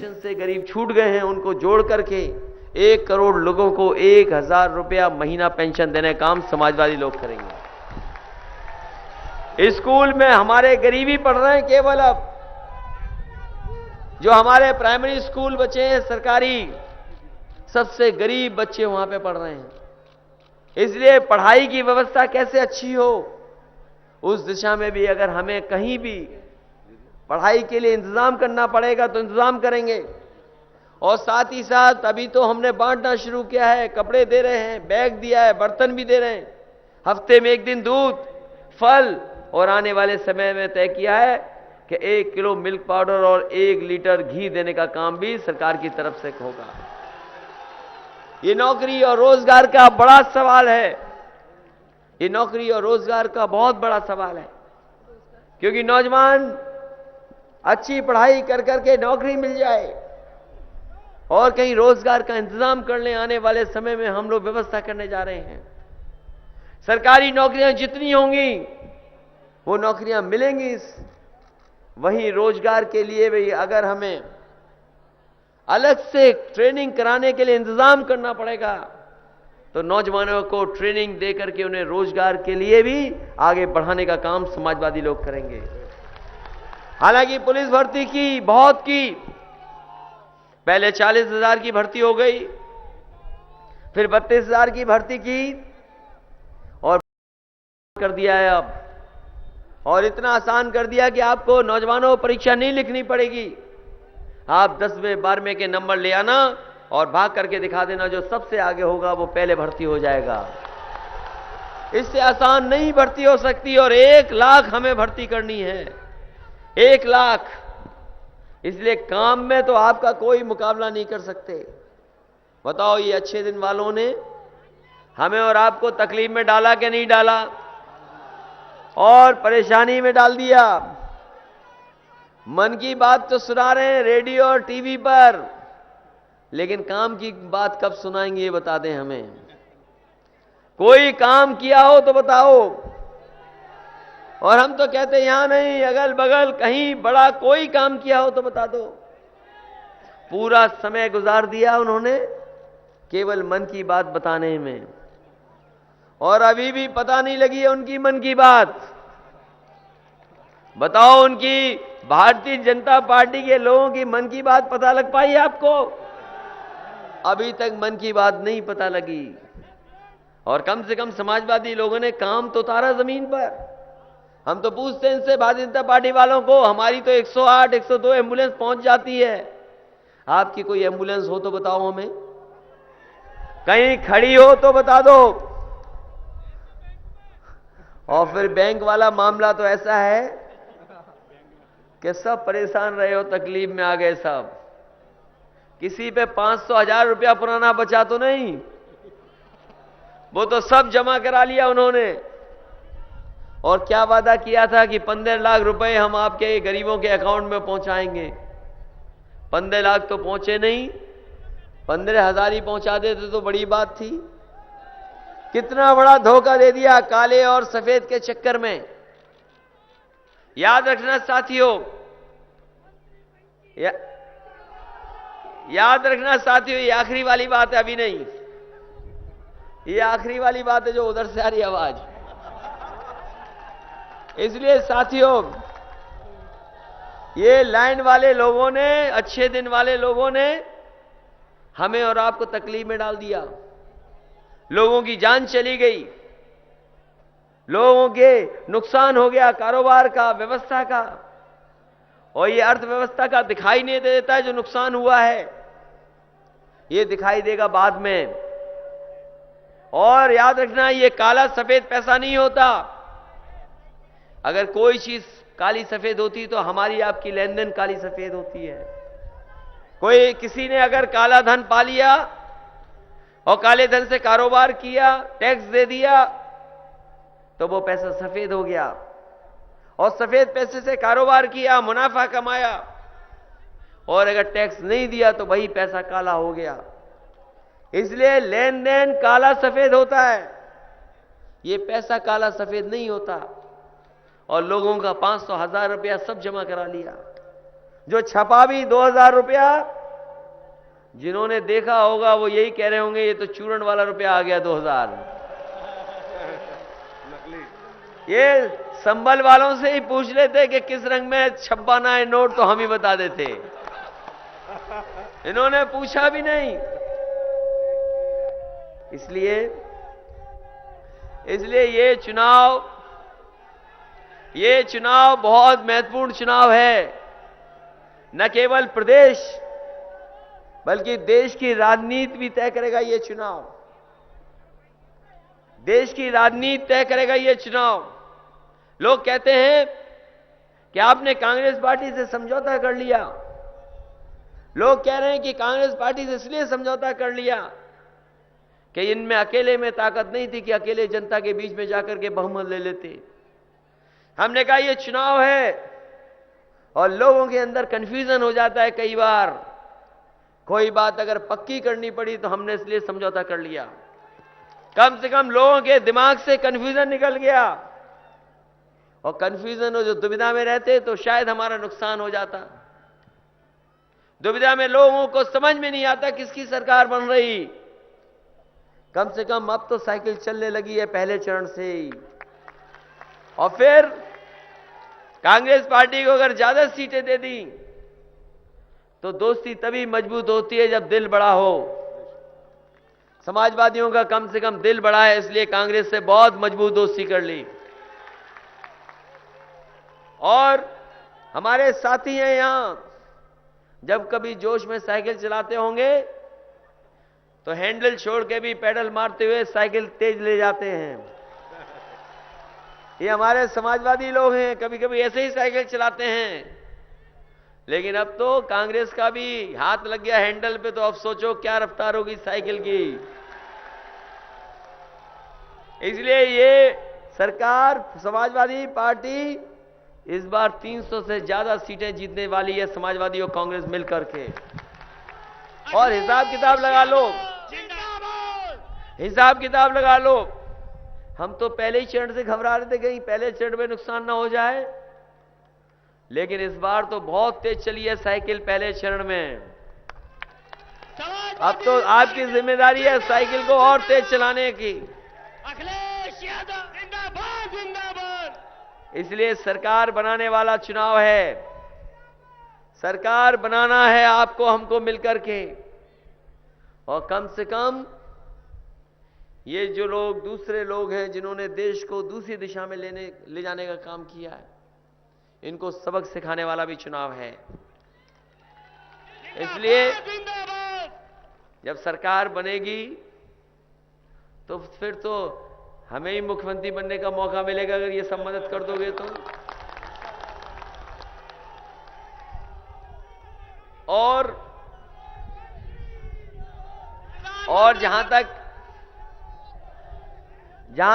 Pension से गरीब छूट गए हैं, उनको जोड़ करके 1 करोड़ लोगों को 1000 रुपया महीना पेंशन देने का काम समाजवादी लोग करेंगे। स्कूल में हमारे गरीबी पढ़ रहे हैं केवल अब, जो हमारे प्राइमरी स्कूल बच्चे हैं सरकारी, सबसे गरीब बच्चे वहां पे पढ़ रहे हैं। इसलिए पढ़ाई की व्यवस्था कैसे अच्छी हो, उस दिशा में भी अगर हमें कहीं भी पढ़ाई के लिए इंतजाम करना पड़ेगा तो इंतजाम करेंगे। और साथ ही साथ अभी तो हमने बांटना शुरू किया है, कपड़े दे रहे हैं, बैग दिया है, बर्तन भी दे रहे हैं, हफ्ते में 1 दिन दूध, फल, और आने वाले समय में तय किया है कि 1 किलो मिल्क पाउडर और 1 लीटर घी देने का काम भी सरकार की तरफ से होगा। ये नौकरी और रोजगार का बड़ा सवाल है, ये नौकरी और रोजगार का बहुत बड़ा सवाल है, क्योंकि नौजवान अच्छी पढ़ाई कर करके नौकरी मिल जाए और कहीं रोजगार का इंतजाम कर लें, आने वाले समय में हम लोग व्यवस्था करने जा रहे हैं। सरकारी नौकरियां जितनी होंगी वो नौकरियां मिलेंगी, वहीं रोजगार के लिए भी अगर हमें अलग से ट्रेनिंग कराने के लिए इंतजाम करना पड़ेगा तो नौजवानों को ट्रेनिंग देकर के उन्हें रोजगार के लिए भी आगे बढ़ाने का काम समाजवादी लोग करेंगे। हालांकि पुलिस भर्ती की बहुत की, पहले 40,000 की भर्ती हो गई, फिर 32,000 की भर्ती की और कर दिया है अब, और इतना आसान कर दिया कि आपको नौजवानों परीक्षा नहीं लिखनी पड़ेगी। आप 10वें 12वें के नंबर ले आना और भाग करके दिखा देना, जो सबसे आगे होगा वो पहले भर्ती हो जाएगा। इससे आसान नहीं भर्ती हो सकती, और 1 लाख हमें भर्ती करनी है, 1 लाख। इसलिए काम में तो आपका कोई मुकाबला नहीं कर सकते। बताओ, ये अच्छे दिन वालों ने हमें और आपको तकलीफ में डाला कि नहीं डाला, और परेशानी में डाल दिया। मन की बात तो सुना रहे हैं रेडियो और टीवी पर, लेकिन काम की बात कब सुनाएंगे ये बता दें हमें। कोई काम किया हो तो बताओ। और हम तो कहते हैं यहां नहीं, अगल बगल कहीं बड़ा कोई काम किया हो तो बता दो। पूरा समय गुजार दिया उन्होंने केवल मन की बात बताने में, और अभी भी पता नहीं लगी है उनकी मन की बात। बताओ, उनकी भारतीय जनता पार्टी के लोगों की मन की बात पता लग पाई है आपको? अभी तक मन की बात नहीं पता लगी। और कम से कम समाजवादी लोगों ने काम तो उतारा जमीन पर। हम तो पूछते हैं इनसे, भारतीय जनता पार्टी वालों को, हमारी तो 108 102 एम्बुलेंस पहुंच जाती है, आपकी कोई एम्बुलेंस हो तो बताओ हमें, कहीं खड़ी हो तो बता दो। और फिर बैंक वाला मामला तो ऐसा है कि सब परेशान रहे हो, तकलीफ में आ गए सब। किसी पे 500 1000 रुपया पुराना बचा तो नहीं, वो तो सब जमा करा लिया उन्होंने। और क्या वादा किया था कि 15 लाख रुपए हम आपके गरीबों के अकाउंट में पहुंचाएंगे। 15 लाख तो पहुंचे नहीं, 15,000 ही पहुंचा देते तो बड़ी बात थी। कितना बड़ा धोखा दे दिया काले और सफेद के चक्कर में। याद रखना साथियों, याद रखना साथियों, ये आखिरी वाली बात है, अभी नहीं, ये आखिरी वाली बात है जो उधर से आ रही आवाज। इसलिए साथियों, ये लाइन वाले लोगों ने, अच्छे दिन वाले लोगों ने हमें और आपको तकलीफ में डाल दिया। लोगों की जान चली गई, लोगों के नुकसान हो गया, कारोबार का, व्यवस्था का, और ये अर्थव्यवस्था का दिखाई नहीं देता है जो नुकसान हुआ है, ये दिखाई देगा बाद में। और याद रखना, ये काला सफेद पैसा नहीं होता। अगर कोई चीज काली सफेद होती तो हमारी आपकी लेन देन काली सफेद होती है। कोई किसी ने अगर काला धन पा लिया और काले धन से कारोबार किया, टैक्स दे दिया, तो वो पैसा सफेद हो गया। और सफेद पैसे से कारोबार किया, मुनाफा कमाया, और अगर टैक्स नहीं दिया तो वही पैसा काला हो गया। इसलिए लेन देन काला सफेद होता है, ये पैसा काला सफेद नहीं होता। और लोगों का 500 1000 रुपया सब जमा करा लिया, जो छपा भी 2000 रुपया, जिन्होंने देखा होगा वो यही कह रहे होंगे ये तो चूरण वाला रुपया आ गया 2000। ये संबल वालों से ही पूछ लेते कि किस रंग में छपवाना है नोट, तो हम ही बता देते। इन्होंने पूछा भी नहीं। इसलिए ये चुनाव बहुत महत्वपूर्ण चुनाव है। न केवल प्रदेश बल्कि देश की राजनीति भी तय करेगा ये चुनाव। देश की राजनीति तय करेगा ये चुनाव। लोग कहते हैं कि आपने कांग्रेस पार्टी से समझौता कर लिया। लोग कह रहे हैं कि कांग्रेस पार्टी से इसलिए समझौता कर लिया कि इनमें अकेले में ताकत नहीं थी कि अकेले जनता के बीच में जाकर के बहुमत ले लेते। हमने कहा यह चुनाव है और लोगों के अंदर कंफ्यूजन हो जाता है। कई बार कोई बात अगर पक्की करनी पड़ी तो हमने इसलिए समझौता कर लिया। कम से कम लोगों के दिमाग से कंफ्यूजन निकल गया, और कंफ्यूजन हो जो दुविधा में रहते तो शायद हमारा नुकसान हो जाता। दुविधा में लोगों को समझ में नहीं आता किसकी सरकार बन रही। कम से कम अब तो साइकिल चलने लगी है पहले चरण से ही। और फिर कांग्रेस पार्टी को अगर ज्यादा सीटें दे दी तो दोस्ती तभी मजबूत होती है जब दिल बड़ा हो। समाजवादियों का कम से कम दिल बड़ा है, इसलिए कांग्रेस से बहुत मजबूत दोस्ती कर ली। और हमारे साथी हैं यहां, जब कभी जोश में साइकिल चलाते होंगे तो हैंडल छोड़ के भी पैडल मारते हुए साइकिल तेज ले जाते हैं। ये हमारे समाजवादी लोग हैं, कभी कभी ऐसे ही साइकिल चलाते हैं। लेकिन अब तो कांग्रेस का भी हाथ लग गया हैंडल पे, तो अब सोचो क्या रफ्तार होगी साइकिल की। इसलिए ये सरकार, समाजवादी पार्टी इस बार 300 से ज्यादा सीटें जीतने वाली है, समाजवादी और कांग्रेस मिलकर के। और हिसाब किताब लगा लो, हिसाब किताब लगा लो। हम तो पहले ही चरण से घबरा रहे थे कहीं पहले चरण में नुकसान ना हो जाए, लेकिन इस बार तो बहुत तेज चली है साइकिल पहले चरण में। अब तो आपकी जिम्मेदारी है साइकिल को और तेज चलाने की। अखिलेश यादव जिंदाबाद जिंदाबाद। इसलिए सरकार बनाने वाला चुनाव है। सरकार बनाना है आपको हमको मिलकर के। और कम से कम ये जो लोग दूसरे लोग हैं जिन्होंने देश को दूसरी दिशा में ले जाने का काम किया है, इनको सबक सिखाने वाला भी चुनाव है। इसलिए जब सरकार बनेगी तो फिर तो हमें ही मुख्यमंत्री बनने का मौका मिलेगा अगर ये सब मदद कर दोगे तो। और जहां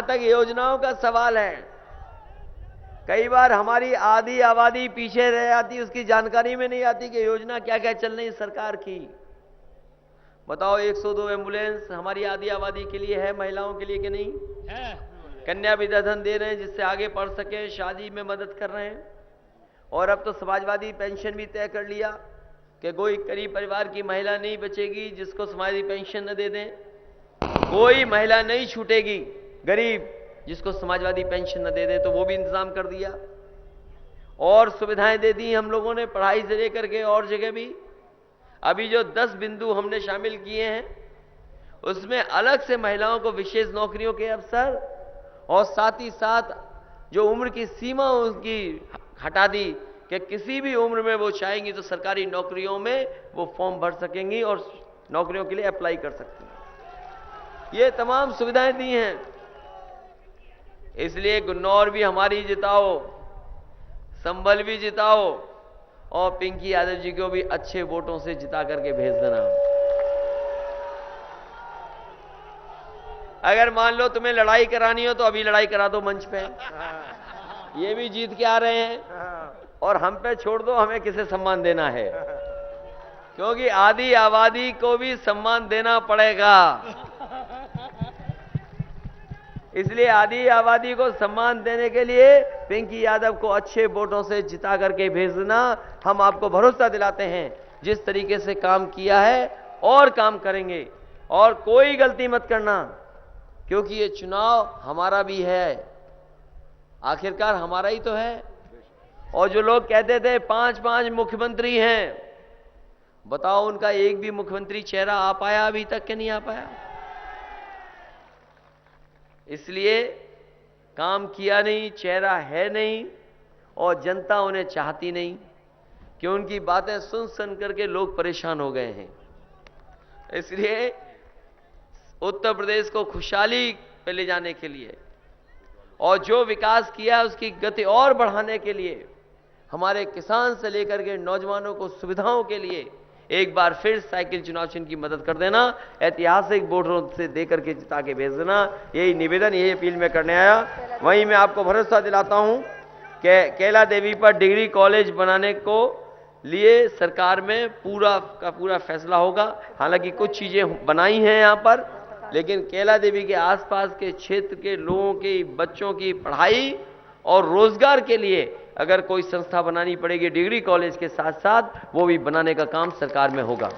तक योजनाओं का सवाल है, कई बार हमारी आधी आबादी पीछे रह जाती, उसकी जानकारी में नहीं आती कि योजना क्या क्या चल रही सरकार की। बताओ 102 एम्बुलेंस हमारी आधी आबादी के लिए है, महिलाओं के लिए कि नहीं है? कन्या विद्याधन दे रहे हैं जिससे आगे पढ़ सके, शादी में मदद कर रहे हैं। और अब तो समाजवादी पेंशन भी तय कर लिया कि कोई गरीब परिवार की महिला नहीं बचेगी जिसको समाजवादी पेंशन न दे दें। कोई महिला नहीं छूटेगी गरीब जिसको समाजवादी पेंशन न दे दे, तो वो भी इंतजाम कर दिया। और सुविधाएं दे दी हम लोगों ने, पढ़ाई से लेकर के और जगह भी। अभी जो 10 बिंदु हमने शामिल किए हैं उसमें अलग से महिलाओं को विशेष नौकरियों के अवसर, और साथ ही साथ जो उम्र की सीमा उनकी हटा दी कि किसी भी उम्र में वो चाहेंगी तो सरकारी नौकरियों में वो फॉर्म भर सकेंगी और नौकरियों के लिए अप्लाई कर सकती हैं। ये तमाम सुविधाएं दी हैं। इसलिए गुन्नौर भी हमारी जिताओ, संभल भी जिताओ, और पिंकी यादव जी को भी अच्छे वोटों से जिता करके भेज देना। अगर मान लो तुम्हें लड़ाई करानी हो तो अभी लड़ाई करा दो मंच पे। ये भी जीत के आ रहे हैं और हम पे छोड़ दो, हमें किसे सम्मान देना है, क्योंकि आधी आबादी को भी सम्मान देना पड़ेगा। इसलिए आदि आबादी को सम्मान देने के लिए पिंकी यादव को अच्छे वोटों से जिता करके भेजना। हम आपको भरोसा दिलाते हैं, जिस तरीके से काम किया है और काम करेंगे, और कोई गलती मत करना, क्योंकि ये चुनाव हमारा भी है, आखिरकार हमारा ही तो है। और जो लोग कहते थे 5-5 मुख्यमंत्री हैं, बताओ उनका एक भी मुख्यमंत्री चेहरा आ पाया अभी तक कि नहीं आ पाया? इसलिए काम किया नहीं, चेहरा है नहीं, और जनता उन्हें चाहती नहीं, कि उनकी बातें सुन करके लोग परेशान हो गए हैं। इसलिए उत्तर प्रदेश को खुशहाली पे ले जाने के लिए और जो विकास किया उसकी गति और बढ़ाने के लिए, हमारे किसान से लेकर के नौजवानों को सुविधाओं के लिए एक बार फिर साइकिल चुनाव चिन्ह की मदद कर देना, ऐतिहासिक वोटों से देकर के जिता के भेज देना। यही निवेदन, यही अपील मैं करने आया। वहीं मैं आपको भरोसा दिलाता हूं कि कैला देवी पर डिग्री कॉलेज बनाने को लिए सरकार में पूरा का पूरा फैसला होगा। हालांकि कुछ चीजें बनाई हैं यहां पर, लेकिन कैला देवी के आसपास के क्षेत्र के लोगों की, बच्चों की पढ़ाई और रोजगार के लिए अगर कोई संस्था बनानी पड़ेगी डिग्री कॉलेज के साथ साथ, वो भी बनाने का काम सरकार में होगा।